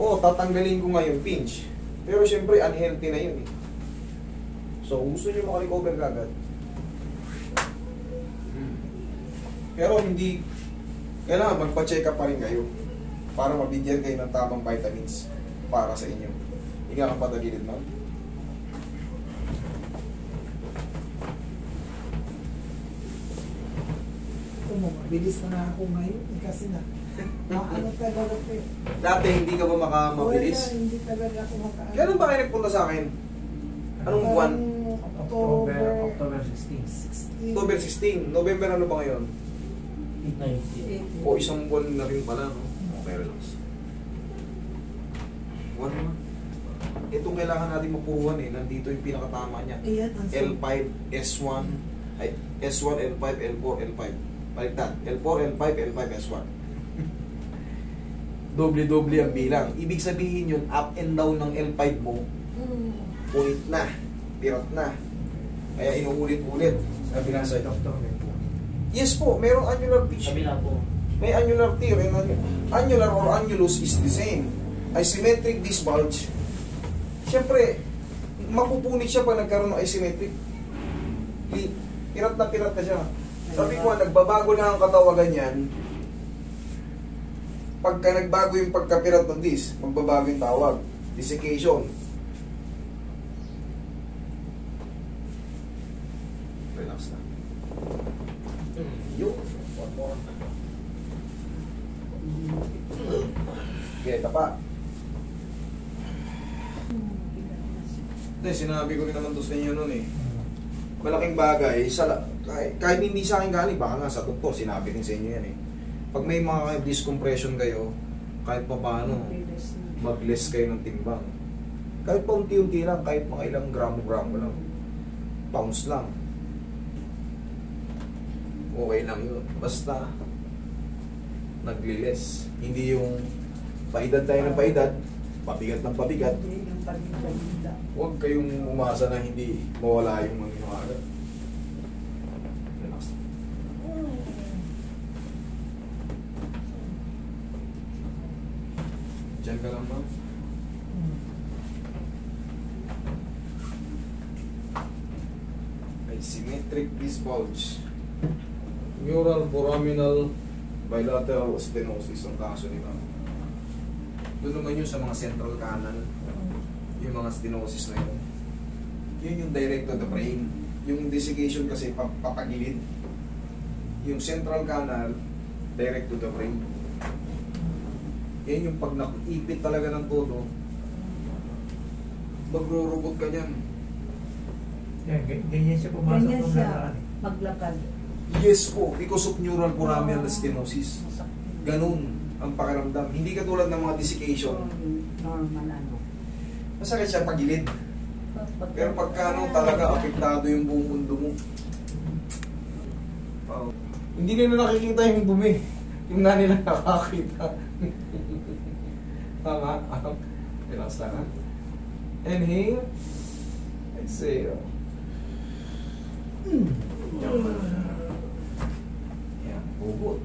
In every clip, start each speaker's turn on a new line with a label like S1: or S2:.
S1: Oo, tatanggalin ko nga yung pinch. Pero syempre, unhealthy na yun eh. So, kung gusto nyo makarecover kagad. Pero hindi, kailangan magpa-check up pa rin kayo para mabigyan kayo ng tamang vitamins para sa inyo. Higa kang patagilid, ma'am.
S2: Mabilis na nga ako ngayon kasi na ano talaga po.
S1: Dati hindi ka ba makamabilis?
S2: Wala, hindi talaga ako makaano.
S1: Kailan ba kayo nagpunta sa akin? Anong buwan?
S3: October 16.
S1: October 16. November ano ba ngayon?
S3: 19.
S1: O isang buwan na rin pala, no? Okay, relax. Buwan naman. Itong kailangan natin mapuruhan eh. Nandito yung pinakatama niya.
S2: Ayan,
S1: L5, S1, ay, S1, L5, L4, L5. Baliktad. L4, L5, L5, S1. Doble-doble ang bilang. Ibig sabihin yun, up and down ng L5 mo, punit na, pirot na. Kaya inuulit-ulit. Sabi na sa'yo.
S3: Doctor,
S1: Yes po, merong annular pitch.
S3: sabi na po.
S1: May annular tear and annular or annulus is the same. Asymmetric disc bulge. Siyempre, mapupunit siya pag nagkaroon ng asymmetric. Pirat na siya. Sabi ko, nagbabago na ang katawagan yan. Pagka nagbago yung pagkapirat ng disc, magbabago yung tawag. Desiccation. Relax na. Yun. One more. Okay, tapa. Hindi, sinabi ko rin naman to sa inyo nun eh. Malaking bagay, kahit hindi sa akin galing, baka nga sa doktor, sinabi rin sa inyo yan eh. Pag may mga discompression kayo, kahit pa paano, mag-less kayo ng timbang. Kahit pa unti-unti lang, kahit mga ilang gramo-gramo lang. Pounds lang. Okay lang yun. Basta, nagli-less. Hindi yung paedad tayo ng paedad, pabigat ng pabigat. Huwag kayong umasa na hindi mawala yung mga agad. Relax. Diyan ka lang, ma'am. Asymmetric disc bulge. Mural foraminal bilateral stenosis ang kaso ni ma'am. Doon naman yun sa mga central canal. Yung mga stenosis na yun. Yun yung direct to the brain. Yung desiccation kasi papagilid. Yung central canal, direct to the brain. Yan yung pag naipit talaga ng todo, magro-robot ka dyan.
S3: Ganyan siya pumasok
S2: Ganyan
S3: ng
S2: siya
S3: lalaki.
S2: maglakad.
S1: Yes po, because of neural foraminal stenosis. Ganun ang pakiramdam. Hindi katulad ng mga desiccation.
S2: Normal ano.
S1: Masakit siya pagilid. Pero pagka talaga apektado yung buong mundo mo. Wow. Hindi nila nakikita yung dumi. Yung nga nila nakakita. Tama? Relax lang ha. Inhale. Exhale. Yan. Hugot.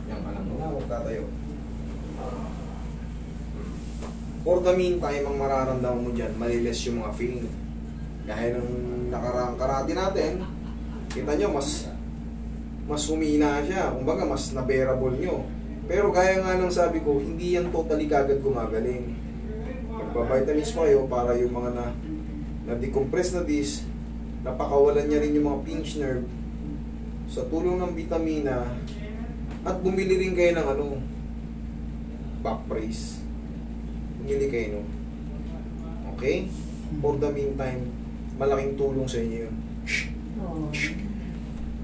S1: Yan ka lang muna. Huwag tatayo. For the meantime, ang mararamdaman mo dyan, maliles yung mga feeling. Gaya ng nakaraang karate natin, kita nyo, mas humina siya. Kumbaga, mas na-bearable nyo. Pero gaya nga ng sabi ko, hindi yan totally kagad gumagaling. Magpa-vitamins pa kayo para yung mga na-decompress na disc, napakawalan niya rin yung mga pinch nerve sa tulong ng vitamina at bumili rin kayo ng back brace. Bumili kayo, no? Okay? For the meantime, malaking tulong sa inyo yun.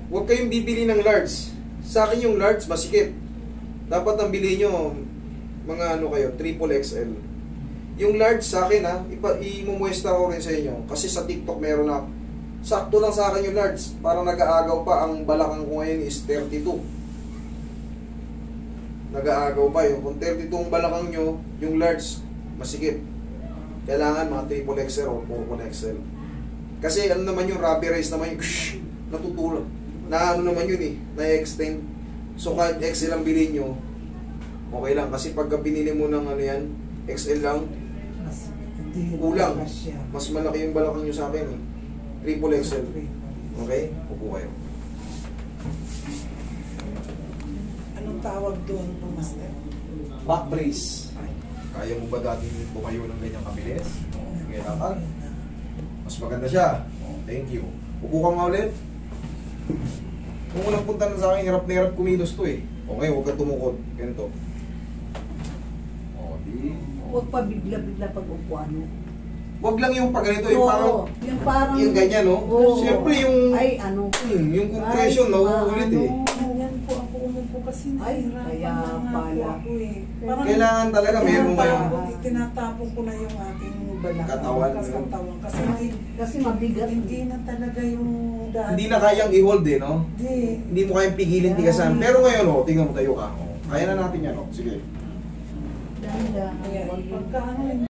S1: Huwag kayong bibili ng large. Sa akin yung large, masikip. Dapat ang bili nyo, mga kayo, triple XL. Yung large sa akin imumuestra ko rin sa inyo. Kasi sa TikTok meron na, sakto lang sa akin yung large. Para nag-aagaw pa, ang balakang ko ngayon is 32. Nag-aagaw pa yun. Kung 32 ang balakang nyo, yung large, masikip. Kailangan mga triple XL o 4 XL. Kasi naman yung rubberized naman yung natutulog. Naman yun na-extend. So kahit XL ang bilhin nyo, okay lang. Kasi pagka pinili mo ng yan, XL lang.
S2: Mas, hindi
S1: Kulang.
S2: siya.
S1: Mas malaki yung balakang nyo sa akin eh. Triple XL. Okay? Upo kayo.
S2: Anong tawag doon po, Master?
S1: Back brace. Kaya mo ba dati bumayo ng ganyang kabilis? Okay, lakad. Mas maganda siya. Thank you. Upo ka nga ulit. Kung unang punta na sa akin, hirap na hirap kumilos to eh. Okay, huwag ka tumukod. Ganito. O, di.
S4: Huwag pa bigla-bigla pag-upuan mo.
S1: Huwag lang yung pag ganito, yung parang,
S4: yung parang...
S1: yung ganyan, no?
S4: Oo.
S1: Siyempre yung,
S4: Ay, ano?
S1: yung compression, nauulit eh.
S2: Ganyan po ako umupo kasi
S4: Ay,
S2: nahihirapan
S4: kaya
S2: na nga po
S4: pala.
S2: ako eh. Parang
S1: Kailangan talaga meron kayong,
S2: tinatapon ko na yung aking balakang.
S1: Katawan.
S2: Katawan. Kasi
S4: Kasi mabigat.
S2: hindi na talaga yung daan.
S1: hindi na kayang i-hold eh, no?
S2: Hindi.
S1: Hindi mo kayang pigilin tigasan. Pero ngayon, oh, tingnan mo tayo ka. Oh. Kaya na natin yan, oh. Sige.
S4: Dahan-dahan.
S2: Kaya pagka ano, hindi